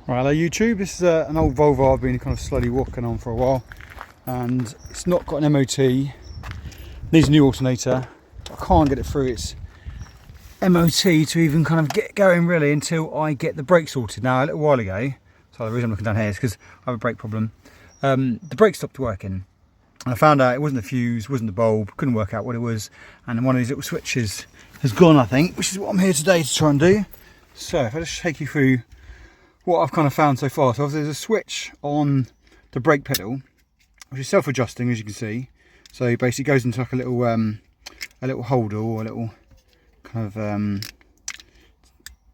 Right, hello YouTube, this is an old Volvo I've been kind of slowly walking on for a while, and it's not got an MOT, needs a new alternator. I can't get it through its MOT to even kind of get going really until I get the brake sorted. Now a little while ago, so the reason I'm looking down here is because I have a brake problem, the brake stopped working. And I found out it wasn't the fuse, wasn't the bulb, couldn't work out what it was, and one of these little switches has gone, I think, which is what I'm here today to try and do. So if I just take you through what I've kind of found so far. So there's a switch on the brake pedal, which is self-adjusting, as you can see. So it basically goes into like a little holder or a little kind of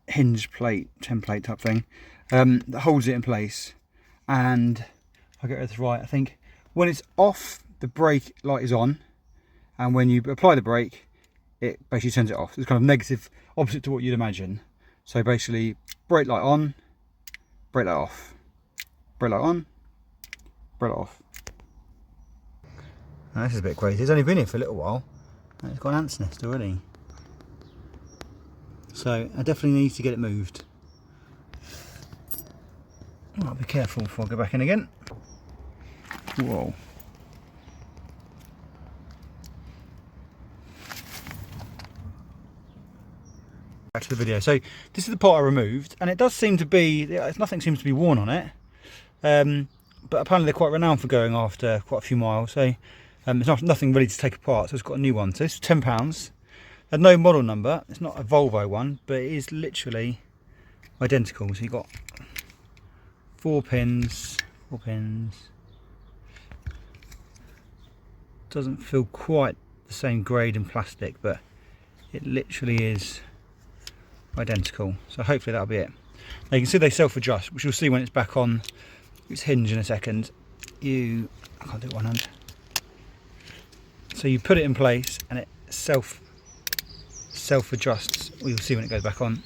hinge plate, template type thing, that holds it in place. And I'll get this right, I think when it's off, the brake light is on, and when you apply the brake, it basically turns it off. It's kind of negative, opposite to what you'd imagine. So basically, brake light on, brake light off, brake light on, brake light off. Now, this is a bit crazy. It's only been here for a little while and it's got an ant's nest already. So I definitely need to get it moved. I'll be careful before I go back in again. Whoa. Back to the video. So this is the part I removed, and it does seem to be, nothing seems to be worn on it, but apparently they're quite renowned for going after quite a few miles, so there's nothing ready to take apart. So it's got a new one. So this is £10. Had no model number. It's not a Volvo one, but it is literally identical. So you've got four pins. Doesn't feel quite the same grade in plastic, but it literally is identical. So hopefully that'll be it. Now you can see they self-adjust, which you'll see when it's back on its hinge in a second. I can't do it one hand. So you put it in place and it self-adjusts. You'll see when it goes back on.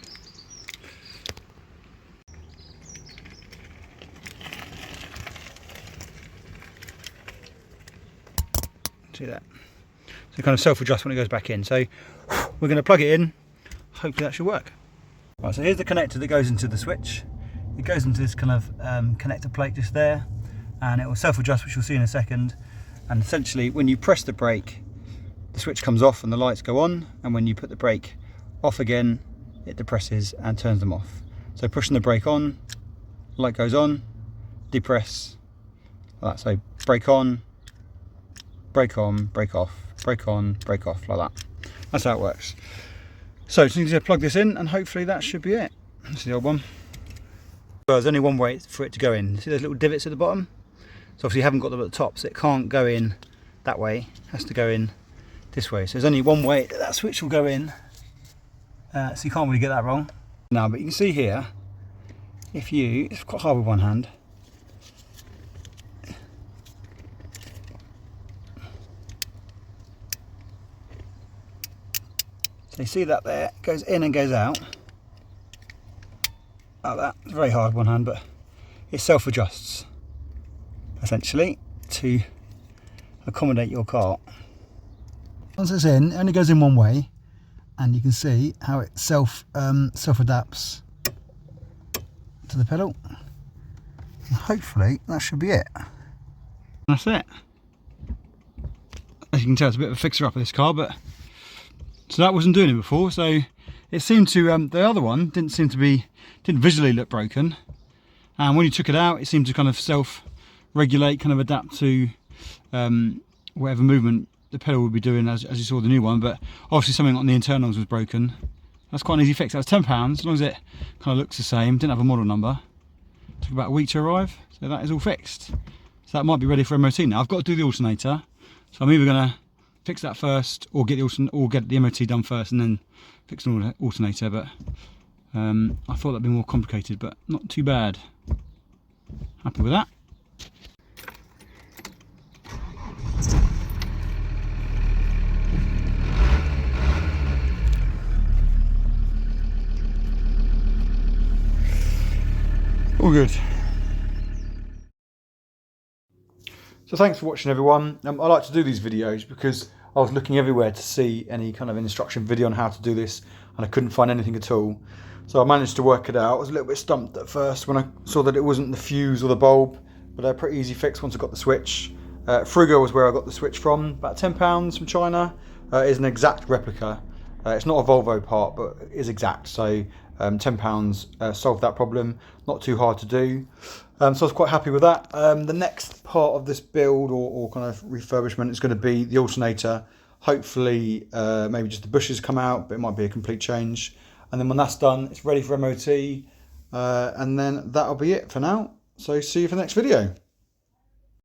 See that? So it kind of self-adjusts when it goes back in. So we're going to plug it in. Hopefully that should work. Right, so here's the connector that goes into the switch. It goes into this kind of connector plate just there, and it will self-adjust, which you'll see in a second. And essentially, when you press the brake, the switch comes off and the lights go on, and when you put the brake off again, it depresses and turns them off. So pushing the brake on, light goes on, depress, like that. So brake on, brake off, brake on, brake off, like that. That's how it works. So just need to plug this in, and hopefully that should be it. That's the old one. Well, there's only one way for it to go in. See those little divots at the bottom? So obviously you haven't got them at the top, so it can't go in that way. It has to go in this way. So there's only one way that switch will go in. So you can't really get that wrong. Now, but you can see here, it's quite hard with one hand. So you see that there, it goes in and goes out. Like that. It's very hard one hand, but it self-adjusts essentially to accommodate your car. Once it's in, it only goes in one way, and you can see how it self-adapts to the pedal. And hopefully that should be it. That's it. As you can tell, it's a bit of a fixer-up of this car, but so that wasn't doing it before. So it seemed to, the other one didn't visually look broken, and when you took it out, it seemed to kind of self-regulate, kind of adapt to whatever movement the pedal would be doing as you saw the new one. But obviously something on the internals was broken. That's quite an easy fix. That was £10, as long as it kind of looks the same. Didn't have a model number. Took about a week to arrive, so that is all fixed. So that might be ready for MOT now. I've got to do the alternator, so I'm either going to fix that first, or get the MOT done first and then fix an alternator. But I thought that'd be more complicated, but not too bad. Happy with that. All good. So thanks for watching, everyone. I like to do these videos because I was looking everywhere to see any kind of instruction video on how to do this, and I couldn't find anything at all. So I managed to work it out. I was a little bit stumped at first when I saw that it wasn't the fuse or the bulb, but a pretty easy fix once I got the switch. Frugo was where I got the switch from, about £10 from China. It is an exact replica. It's not a Volvo part, but it is exact. So £10 solved that problem. Not too hard to do. So I was quite happy with that. The next part of this build or kind of refurbishment is going to be the alternator. Hopefully maybe just the bushes come out, but it might be a complete change. And then when that's done, it's ready for MOT. And then that'll be it for now. So see you for the next video.